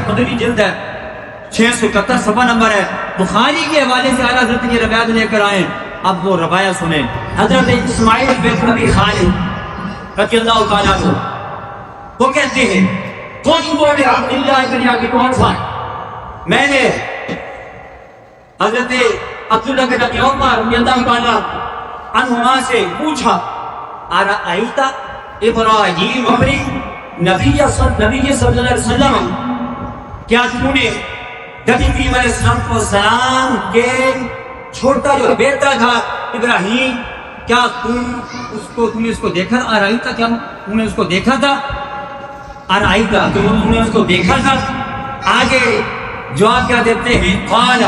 مدنی جلد ہے 671 صفحہ نمبر ہے، بخاری کے حوالے سے اعلیٰ حضرت یہ روایت لے کر آئے. اب وہ روایت سنیں. حضرت اسماعیل بن ابی خالد رضی اللہ تعالیٰ عنہ وہ کہتے ہیں کون بولے عبداللہ ابن ابی کون تھا؟ میں نے حضرت عبداللہ بن ابی عمر رضی اللہ تعالیٰ عنہما سے پوچھا ارأیت ابراہیم نبی صلی اللہ علیہ وسلم، کیا تو نے نبی کریم علیہ السلام کے چھوٹا جو بیٹا تھا ابراہیم، کیا تم نے اس کو دیکھا؟ ارأیت، کیا تم نے اس کو دیکھا تھا؟ ارأیت، تم نے اس کو دیکھا تھا؟ آگے جواب کیا دیتے ہیں؟ قال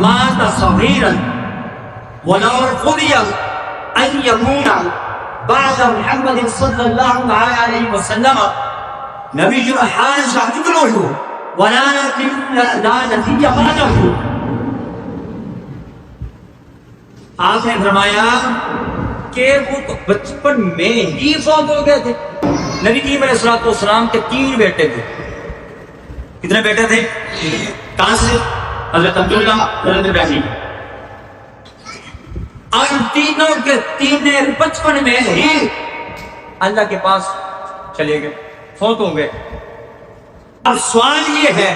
مات صغیرا ولو قضی ان یکون بعد محمد صلی اللہ علیہ وسلم نبی حال شاہد له ولكن لا نبی بعده. آپ نے فرمایا کہ وہ تو بچپن میں ہی فوت ہو گئے تھے. نبی کریم علیہ الصلوۃ والسلام کے 3 بیٹے تھے. کتنے بیٹے تھے؟ کہاں سے؟ حضرت عبداللہ، حضرت ابراہیم. اور تینوں کے تینے بچپن میں ہی اللہ کے پاس چلے گئے، فوت ہو گئے. اب سوال یہ ہے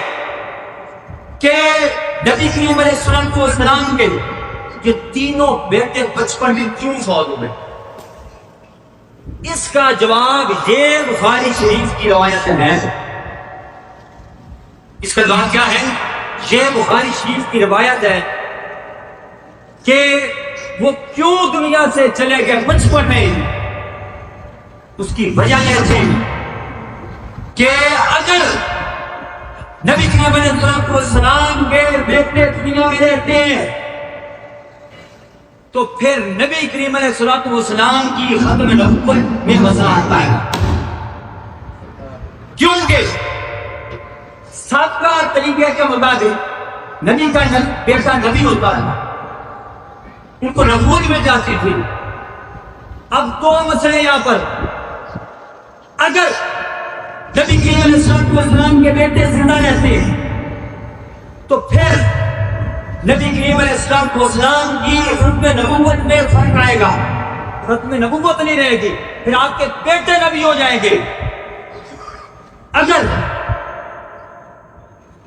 کہ نبی کریم علیہ السلام کے یہ تینوں بیٹے بچپن میں کیوں فوت ہو گئے؟ اس کا جواب یہ بخاری شریف کی روایت ہے. اس کا جواب کیا ہے؟ یہ بخاری شریف کی روایت ہے کہ وہ کیوں دنیا سے چلے گئے بچپن میں. اس کی وجہ یہ تھی کہ اگر نبی کریم علیہ السلام کے بیٹے دنیا میں رہتے ہیں تو پھر نبی کریم علیہ السلام کی ختم نبوت میں مزہ آتا ہے. کیونکہ سابقہ طریقے کے مطابق نبی کا بیٹا نبی ہوتا ہے، ان کو نبوت میں جاتی تھی. اب 2 مسئلے یہاں پر. اگر نبی کریم علیہ السلام کے بیٹے زندہ رہتے تو پھر نبی کریم علیہ السلام کی ختم نبوت میں فرق آئے گا. ختم نبوت نہیں رہے گی، پھر آپ کے بیٹے نبی ہو جائیں گے. اگر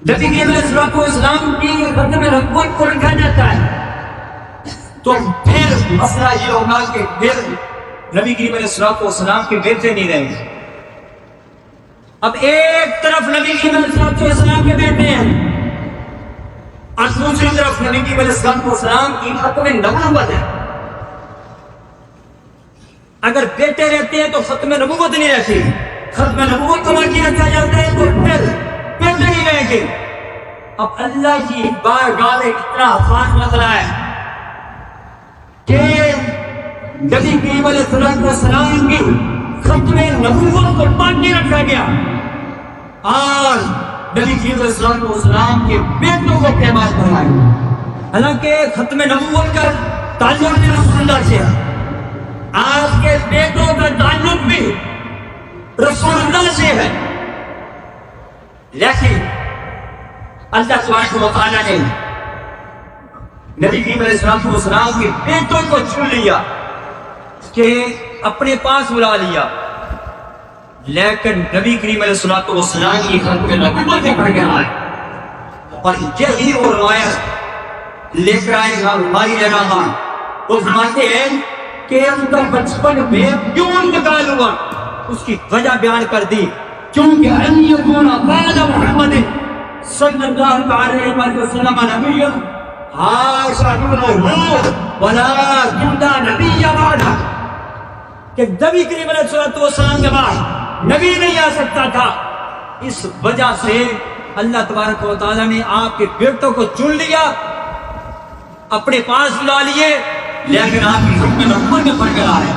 نبی کریم علیہ السلام کی ختم نبوت کو رکھا جاتا ہے تو پھر مسئلہ یہ ہوگا کہ پھر نبی کریم علیہ السلام کے بیٹے نہیں رہیں گے. اب ایک طرف نبی کریم علیہ السلام کے بیٹے ہیں اور دوسری طرف نبی کریم علیہ السلام کی ختم نبوت ہے. اگر بیٹے رہتے ہیں تو ختم نبوت نہیں رہتی. ختم نبوت کو باقی رکھا جاتا ہے تو پھر بیٹے نہیں رہیں گے. اب اللہ کی بارگاہ میں اتنا خاص مسئلہ ہے کہ نبی کریم علیہ السلام کی ختم نبوت کو باقی رکھا گیا اور نبی کریم علیہ السلام کے بیٹوں کو پیمائش بنایا. حالانکہ ختم نبوت کا تعلق بھی رسول اللہ سے ہے، آپ کے بیٹوں کا تعلق بھی رسول اللہ سے ہے، لیکن اللہ تبارک و تعالیٰ نے نبی کریم علیہ السلام کے بیٹوں کو چن لیا کہ اپنے پاس بلا لیا، لیکن نبی کریم علیہ السلام کی ختم نبوت میں پڑ گیا ہے. اور یہی وہ روایت لے کر آئے گا ہماری جگہ. وہ فرماتے ہیں کہ ان کا بچپن میں کیوں انتقال ہوا، اس کی وجہ بیان کر دی. کیونکہ ان یکون بعد محمد صلی اللہ علیہ وسلم نبی حاشا له ولكن لا نبی بعدہ، کہ نبی کریم علیہ السلام کے بعد نبی نہیں آ سکتا تھا. اس وجہ سے اللہ تبارک و تعالیٰ نے آپ کے بیٹوں کو چن لیا، اپنے پاس بلا لیے، لیکن آپ کی حکم نبوت میں پڑ گیا ہے.